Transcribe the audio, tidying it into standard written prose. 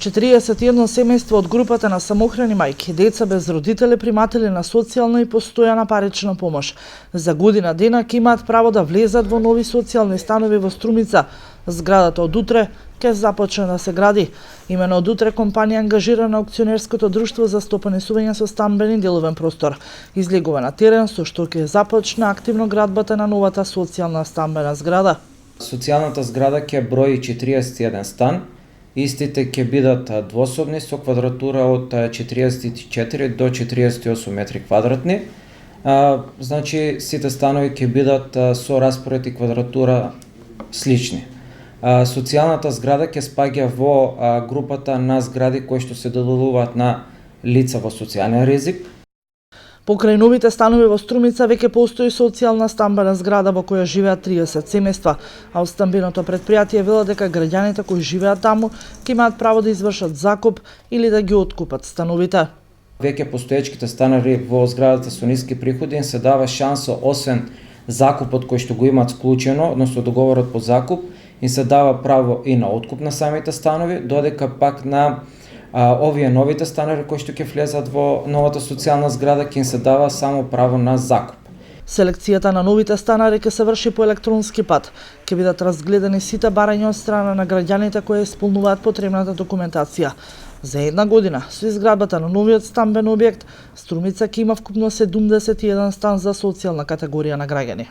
41 семејство од групата на самохрани мајки, деца без родители приматели на социјална и постојана парична помош. За година дена ќе имаат право да влезат во нови социјални станови во Струмица. Зградата од утре ќе започне да се гради. Имено од утре компанија ангажирана акционерското друштво за стопанисување со стамбен и деловен простор излегува на терен со што ќе започне активно градбата на новата социјална стамбена зграда. Социјалната зграда ќе брои 41 стан. Истите ќе бидат двособни со квадратура од 44 до 48 метри квадратни. Значи, сите станови ќе бидат со распоред и квадратура слични. Социјалната зграда ќе спаѓа во групата на згради кои што се доделуваат на лица во социјален ризик. Покрај новите станови во Струмица веќе постои социјална стамбена зграда во која живеат 30 семејства, а од стамбеното предпријатие велат дека граѓаните кои живеат таму ќе имаат право да извршат закуп или да ги откупат становите. Веќе постоечките станови во зградата со ниски приходи им се дава шанса, освен закупот кој што го имаат вклучено, односно договорот по закуп, им се дава право и на откуп на самите станови, додека пак на овие новите станови кои што ќе влезат во новата социјална зграда ќе им се дава само право на закуп. Селекцијата на новите станари ќе се врши по електронски пат. Ќе бидат разгледани сите барања од страна на граѓаните кои исполнуваат потребната документација. За една година, со изградбата на новиот стамбен објект, Струмица ќе има вкупно 71 стан за социјална категорија на граѓани.